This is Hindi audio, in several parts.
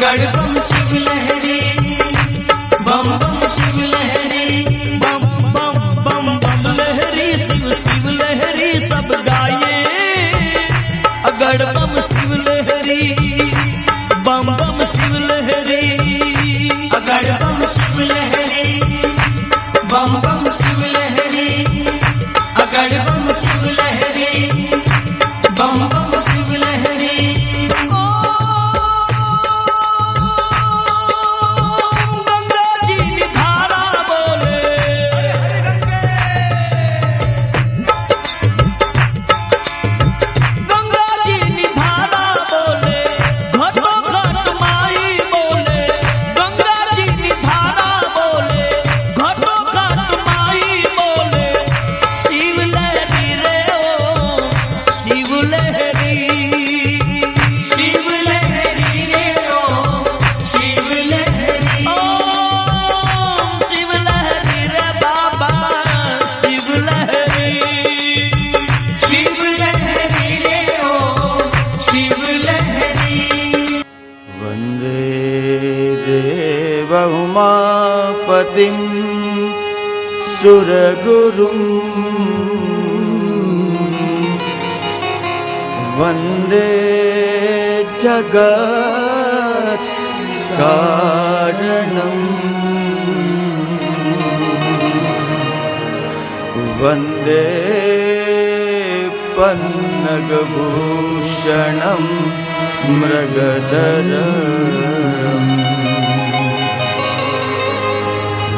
अगड़ बम शिव लहरी, बम बम शिव लहरी, बम बम बम बम लहरी, शिव शिव लहरी सब गाये। अगड़ बम शिव लहरी, बम बम शिव लहरी, अगड़ बम शिव लहरी, बम बम शिव लहरी, अगड़ बम शिव लहरी, बम बम शिव लहरी। गंगा जी धारा बोले, गंगा जी धारा बोले, घटो घट माई बोले, गंगा जी धारा बोले, घटो घट माई बोले, शिव लहरी रे ओ शिव लहरी, शिव लहरी रे ओ शिव लहरी, ओ शिव लहरी रे बाबा शिव लहरी, शिव लहरी रे ओ शिव लहरी। वन्दे देवउमापतिं सुरगुरुं, वन्दे जगत्कारणम्, वन्दे पन्नगभूषणं मृगधरम्,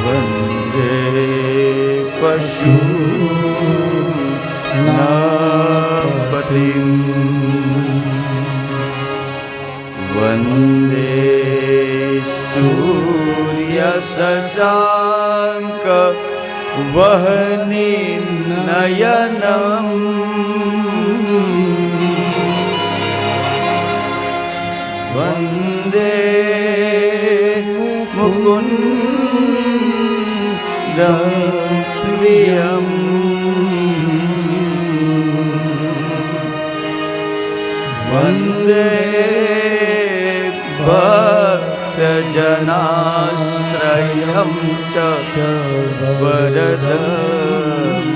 वन्दे पशूनापतिम्, वन्दे सूर्यशशाङ्क वह्निनयनम्, वन्दे मुकुन्दं प्रियम्, वन्दे भक्तजनाश्रयं च वरदम्,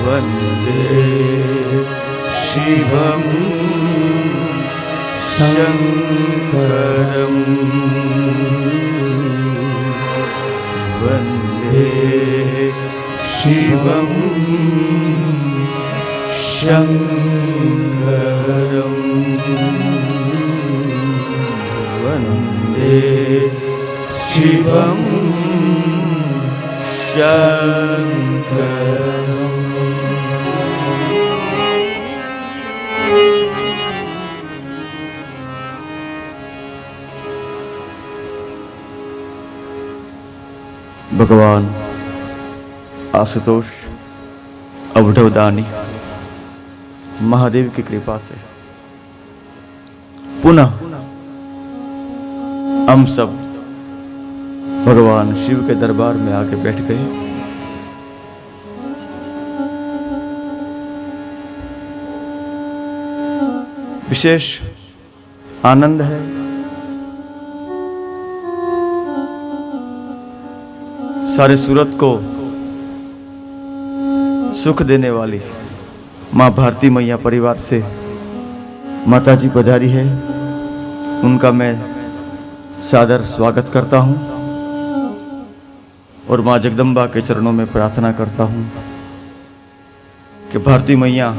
वन्दे शिवं शङ्करम्, वन्दे शिवं शङ्करम्, वन्दे शिवं शङ्करम्। भगवान आशुतोष अवधवदानी महादेव की कृपा से पुनः हम सब भगवान शिव के दरबार में आके बैठ गए। विशेष आनंद है। सारे सूरत को सुख देने वाली माँ भारती मैया परिवार से माताजी पधारी है, उनका मैं सादर स्वागत करता हूँ और माँ जगदम्बा के चरणों में प्रार्थना करता हूँ कि भारती मैया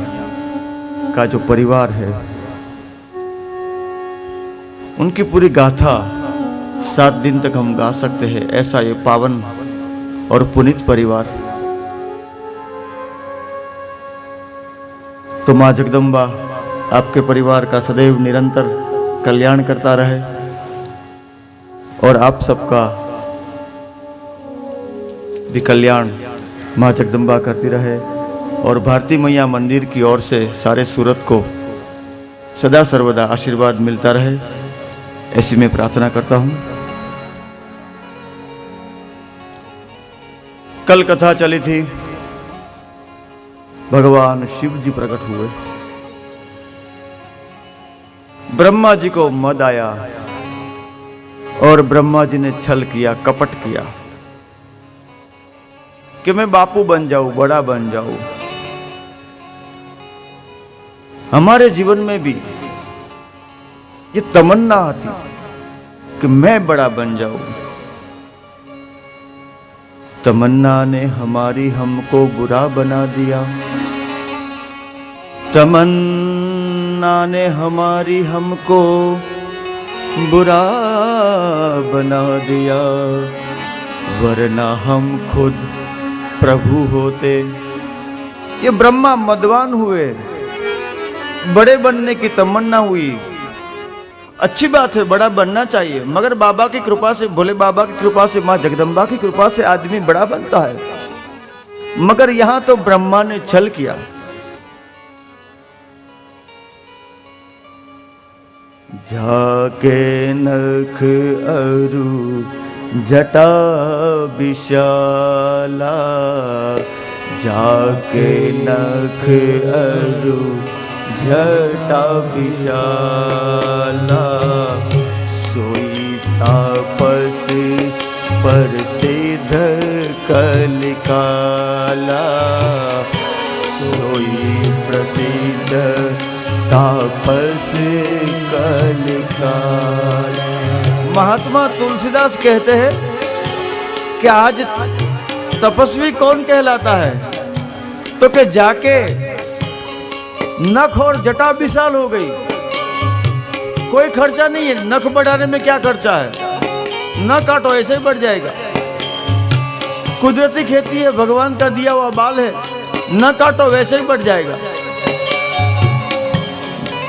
का जो परिवार है उनकी पूरी गाथा 7 दिन तक हम गा सकते हैं। ऐसा ये पावन और पुनीत परिवार। तो माँ जगदम्बा आपके परिवार का सदैव निरंतर कल्याण करता रहे और आप सबका भी कल्याण माँ जगदम्बा करती रहे और भारती मैया मंदिर की ओर से सारे सूरत को सदा सर्वदा आशीर्वाद मिलता रहे, ऐसी मैं प्रार्थना करता हूँ। कल कथा चली थी, भगवान शिव जी प्रकट हुए। ब्रह्मा जी को मद आया और ब्रह्मा जी ने छल किया, कपट किया कि मैं बापू बन जाऊं, बड़ा बन जाऊं। हमारे जीवन में भी ये तमन्ना आती कि मैं बड़ा बन जाऊं। तमन्ना ने हमारी हमको बुरा बना दिया, तमन्ना ने हमारी हमको बुरा बना दिया, वरना हम खुद प्रभु होते। ये ब्रह्मा मदवान हुए, बड़े बनने की तमन्ना हुई। अच्छी बात है, बड़ा बनना चाहिए, मगर बाबा की कृपा से, भोले बाबा की कृपा से, मां जगदम्बा की कृपा से आदमी बड़ा बनता है। मगर यहां तो ब्रह्मा ने छल किया। जाके नख अरु जटा विशाला, जाके नख अरु जटा विशाला, सोई तापस पर सिद्ध कलिकाला, सोई प्रसिद्ध तापस कलिकाला। महात्मा तुलसीदास कहते हैं कि आज तपस्वी कौन कहलाता है, तो कि जाके नख और जटा विशाल हो गई। कोई खर्चा नहीं है, नख बढ़ाने में क्या खर्चा है, न काटो ऐसे ही बढ़ जाएगा। कुदरती खेती है, भगवान का दिया हुआ बाल है, न काटो वैसे ही बढ़ जाएगा।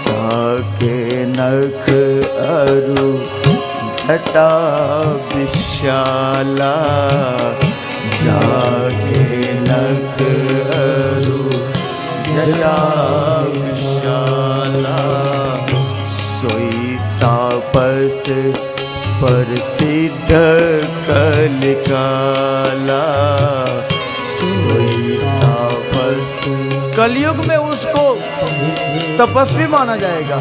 जाके नख अरु जटा विशाला, जाके नख अरु जटा विशाला, सोई तापस पर सिद्ध कलिकाला, सोई तापस। कलयुग में उसको तपस्वी माना जाएगा।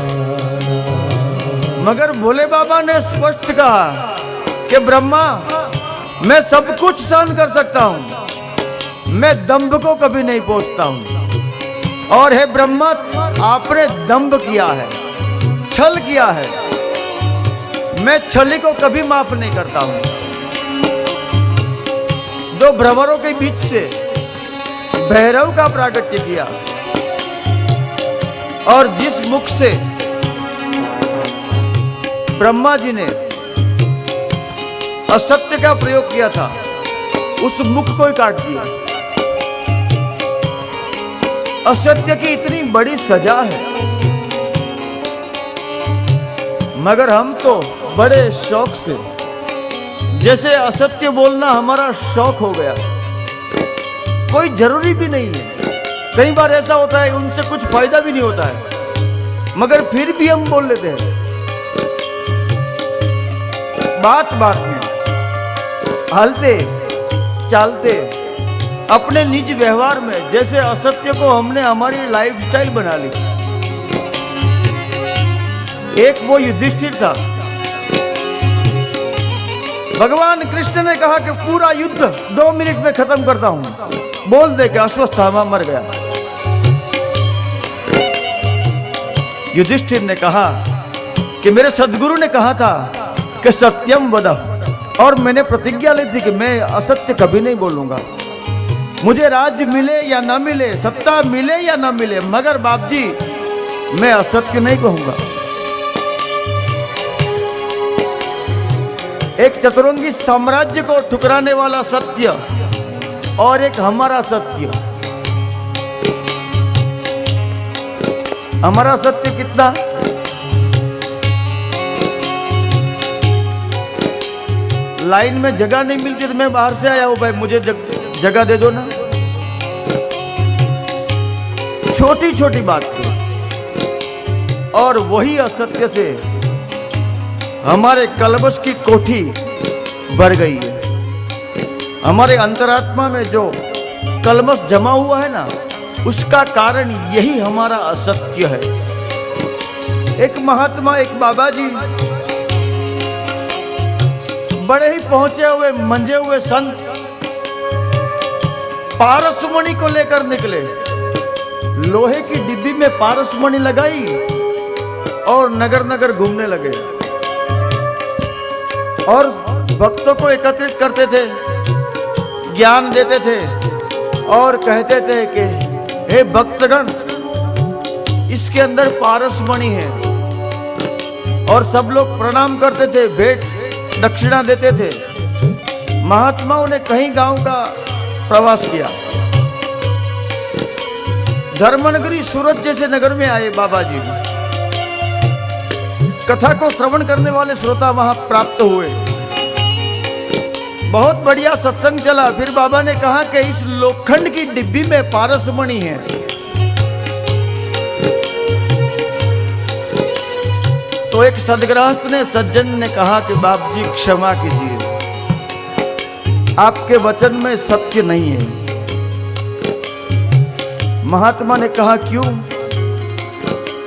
मगर भोले बाबा ने स्पष्ट कहा कि ब्रह्मा, मैं सब कुछ सहन कर सकता हूं, मैं दंभ को कभी नहीं पोसता हूं। और हे ब्रह्मा, आपने दंभ किया है, छल किया है, मैं छली को कभी माफ नहीं करता हूं। दो भ्रमरों के बीच से भैरव का प्रागट्य किया, और जिस मुख से ब्रह्मा जी ने असत्य का प्रयोग किया था, उस मुख को ही काट दिया। असत्य की इतनी बड़ी सजा है, मगर हम तो बड़े शौक से, जैसे असत्य बोलना हमारा शौक हो गया। कोई जरूरी भी नहीं है, कई बार ऐसा होता है उनसे कुछ फायदा भी नहीं होता है, मगर फिर भी हम बोल लेते हैं। बात बात में, हलते चालते, अपने निज व्यवहार में, जैसे असत्य को हमने हमारी लाइफस्टाइल बना ली। एक वो युधिष्ठिर था, भगवान कृष्ण ने कहा कि पूरा युद्ध 2 मिनट में खत्म करता हूं, बोल दे कि अश्वत्थामा मर गया। युधिष्ठिर ने कहा कि मेरे सदगुरु ने कहा था कि सत्यम वद, और मैंने प्रतिज्ञा ली थी कि मैं असत्य कभी नहीं बोलूंगा। मुझे राज्य मिले या ना मिले, सत्ता मिले या ना मिले, मगर बाप जी मैं असत्य नहीं कहूंगा। एक चतुरंगी साम्राज्य को ठुकराने वाला सत्य और एक हमारा सत्य। हमारा सत्य कितना? लाइन में जगह नहीं मिलती तो मैं बाहर से आया हूं भाई, मुझे जगह दे दो ना। छोटी छोटी बात थी, और वही असत्य से हमारे कलबश की कोठी भर गई है। हमारे अंतरात्मा में जो कलमश जमा हुआ है ना, उसका कारण यही हमारा असत्य है। एक महात्मा, एक बाबा जी, बड़े ही पहुंचे हुए मंजे हुए संत पारसमणि को लेकर निकले। लोहे की डिब्बी में पारसमणि लगाई और नगर नगर घूमने लगे और भक्तों को एकत्रित करते थे, ज्ञान देते थे और कहते थे कि हे भक्तगण, इसके अंदर पारसमणि है। और सब लोग प्रणाम करते थे, भेंट दक्षिणा देते थे। महात्माओं ने कई गांव का प्रवास किया। धर्मनगरी सूरत जैसे नगर में आए बाबा जी। कथा को श्रवण करने वाले श्रोता वहां प्राप्त हुए। बहुत बढ़िया सत्संग चला। फिर बाबा ने कहा कि इस लोखंड की डिब्बी में पारसमणि है। तो एक सदगृहस्थ ने, सज्जन ने कहा कि बाप जी क्षमा कीजिए, आपके वचन में सत्य नहीं है। महात्मा ने कहा क्यों?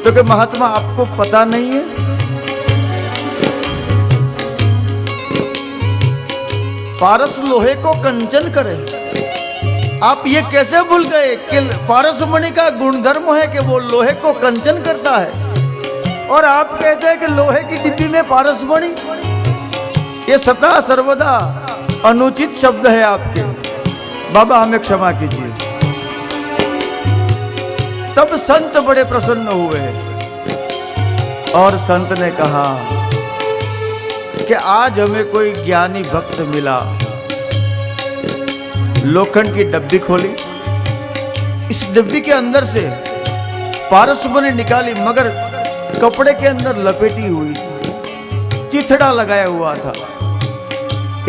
क्योंकि महात्मा आपको पता नहीं है। पारस लोहे को कंचन करे। आप ये कैसे भूल गए कि पारसमणि का गुणधर्म है कि वो लोहे को कंचन करता है, और आप कहते हैं कि लोहे की डिब्बी में पारसमणि। ये सदा सर्वदा अनुचित शब्द है आपके। बाबा हमें क्षमा कीजिए। तब संत बड़े प्रसन्न हुए और संत ने कहा कि आज हमें कोई ज्ञानी भक्त मिला। लोखंड की डब्बी खोली, इस डब्बी के अंदर से पारसमणि निकाली, मगर कपड़े के अंदर लपेटी हुई थी, चिथड़ा लगाया हुआ था।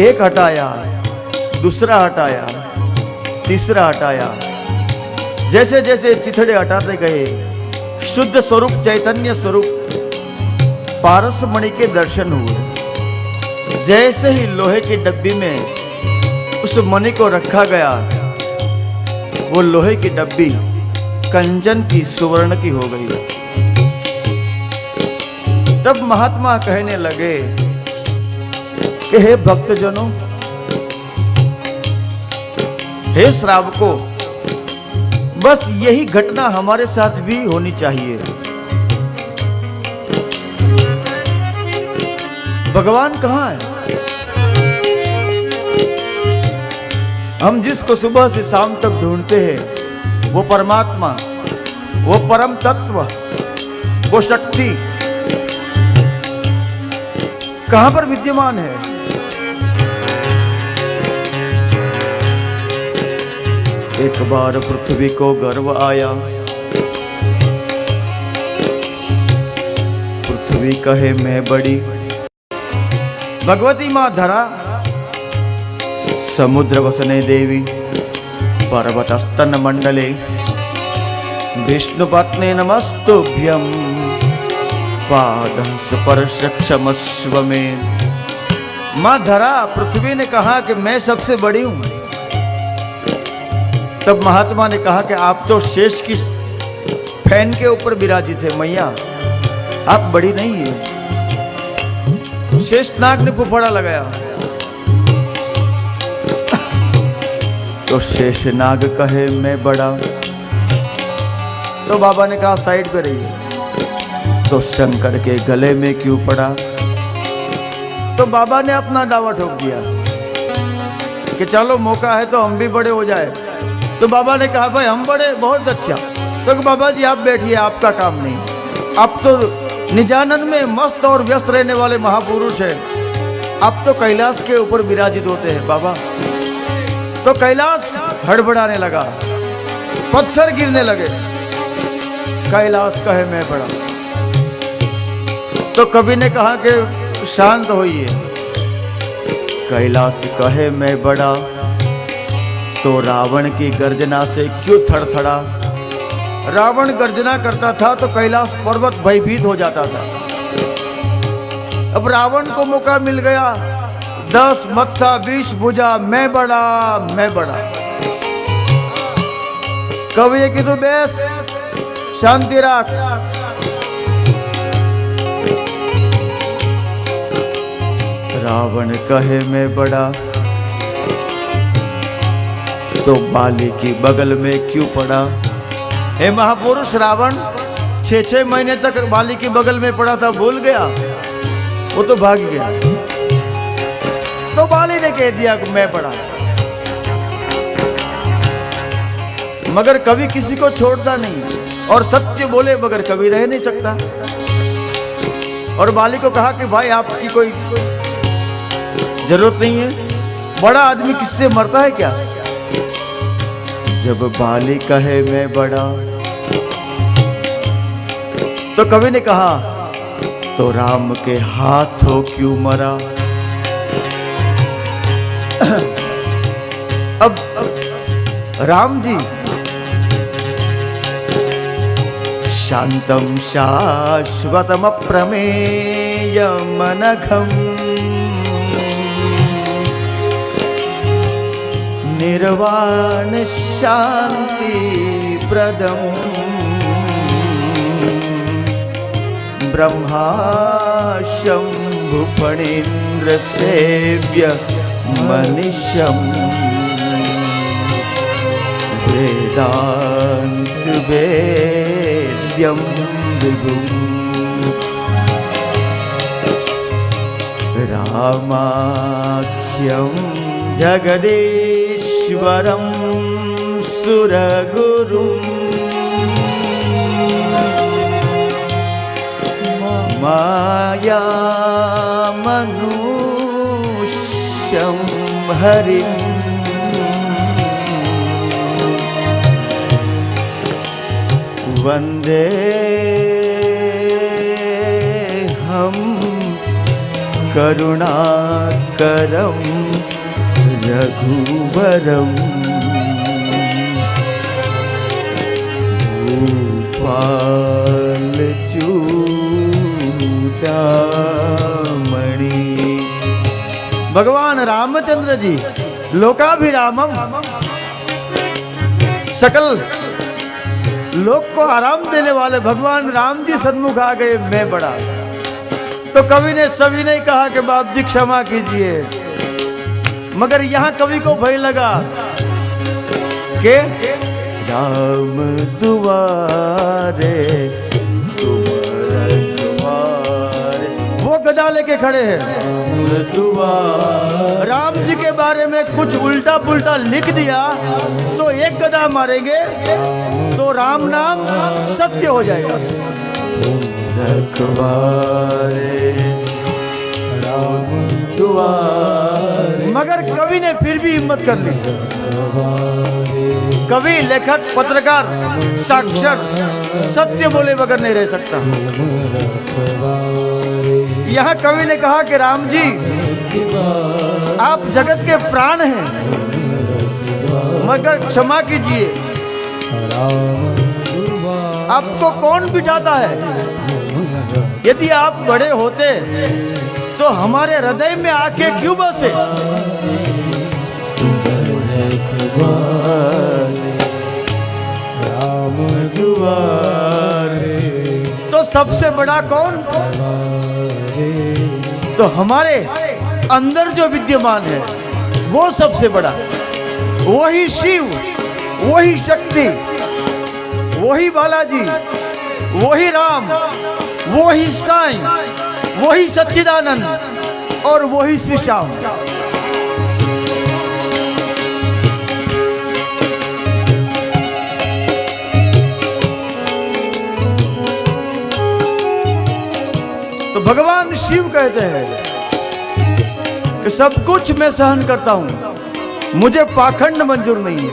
एक हटाया, दूसरा हटाया, तीसरा हटाया। जैसे जैसे चिथड़े हटाते गए, शुद्ध स्वरूप, चैतन्य स्वरूप पारसमणि के दर्शन हुए। जैसे ही लोहे की डब्बी में उस मणि को रखा गया, वो लोहे की डब्बी कंचन की, सुवर्ण की हो गई। तब महात्मा कहने लगे कि हे भक्तजनों, हे श्रावकों, बस यही घटना हमारे साथ भी होनी चाहिए। भगवान कहाँ है? हम जिसको सुबह से शाम तक ढूंढते हैं, वो परमात्मा, वो परम तत्व, वो शक्ति कहां पर विद्यमान है? एक बार पृथ्वी को गर्व आया, पृथ्वी कहे मैं बड़ी। भगवती मां धरा, समुद्र वसने देवी, पर्वतस्तन मंडले, विष्णुपत्ने नमस्तुभ्यं, पादं स्पर्श क्षमस्व में। मां धरा, पृथ्वी ने कहा कि मैं सबसे बड़ी हूं। तब महात्मा ने कहा कि आप तो शेष की फैन के ऊपर विराजित है मैया, आप बड़ी नहीं है। शेषनाग ने फुफड़ा लगाया तो शेषनाग कहे मैं बड़ा। तो बाबा ने कहा साइड पे रहिए। तो शंकर के गले में क्यों पड़ा? तो बाबा ने अपना दावा ठोक दिया कि चलो मौका है तो हम भी बड़े हो जाए। तो बाबा ने कहा भाई हम बड़े, बहुत अच्छा। तो बाबा जी आप बैठिए, आपका काम नहीं। आप तो निजानंद में मस्त और व्यस्त रहने वाले महापुरुष हैं, आप तो कैलाश के ऊपर विराजित होते हैं बाबा। तो कैलाश हड़बड़ाने लगा, पत्थर गिरने लगे। कैलाश कहे मैं बड़ा। तो कवि ने कहा कि शांत होइए। कैलाश कहे मैं बड़ा, तो रावण की गर्जना से क्यों थरथरा? रावण गर्जना करता था तो कैलाश पर्वत भयभीत हो जाता था। अब रावण को मौका मिल गया, 10 मत्था 20 भुजा, मैं बड़ा मैं बड़ा। कवि की तो बेस शांति राख। रावण कहे मैं बड़ा, तो बाली की बगल में क्यों पड़ा। हे महापुरुष, रावण 6-6 महीने तक बाली की बगल में पड़ा था, भूल गया, वो तो भाग गया। तो बाली ने कह दिया कि मैं बड़ा। मगर कभी किसी को छोड़ता नहीं और सत्य बोले बगैर कभी रह नहीं सकता। और बाली को कहा कि भाई आपकी कोई जरूरत नहीं है, बड़ा आदमी किससे मरता है क्या। जब बाली कहे मैं बड़ा, तो कवि ने कहा तो राम के हाथों क्यों मरा। अब राम जी शांतम शाश्वतम अप्रमेयम अनघम् निर्वाण शांति प्रदम् ब्रह्मा शंभु फणीन्द्र सेव्य मनीषम् वेदांत वेद्यम विभुम् रामाख्यं जगदीश्वरं सुरगुरुम् माया मनुष्यं हरिम् वंदे हम करुणाकरं रघुवरम् भूपाल चूड़ामणि। भगवान रामचंद्र जी लोकाभिरामम, सकल लोक को आराम देने वाले भगवान राम जी सन्मुख आ गए, मैं बड़ा। तो कवि ने सभी ने कहा कि बाप जी क्षमा कीजिए, मगर यहाँ कवि को भय लगा कि राम दुआरे तुम रखवारे। वो गदा लेके खड़े हैं, राम जी के बारे में कुछ उल्टा पुल्टा लिख दिया तो एक गदा मारेंगे तो राम नाम सत्य हो जाएगा। रखवारे राम दुआरे। मगर कवि ने फिर भी हिम्मत कर ली। कवि, लेखक, पत्रकार, साक्षर सत्य बोले बगैर नहीं रह सकता। यहाँ कवि ने कहा कि राम जी आप जगत के प्राण हैं, मगर क्षमा कीजिए, आपको कौन बिठाता है। यदि आप बड़े होते तो हमारे हृदय में आके क्यों बसे। राम दुआरे। तो सबसे बड़ा कौन, तो हमारे अंदर जो विद्यमान है वो सबसे बड़ा। वही शिव, वही शक्ति, वही बालाजी, वही राम, वही साईं, वही सच्चिदानंद और वही श्री श्याम। तो भगवान शिव कहते हैं कि सब कुछ मैं सहन करता हूं, मुझे पाखंड मंजूर नहीं है।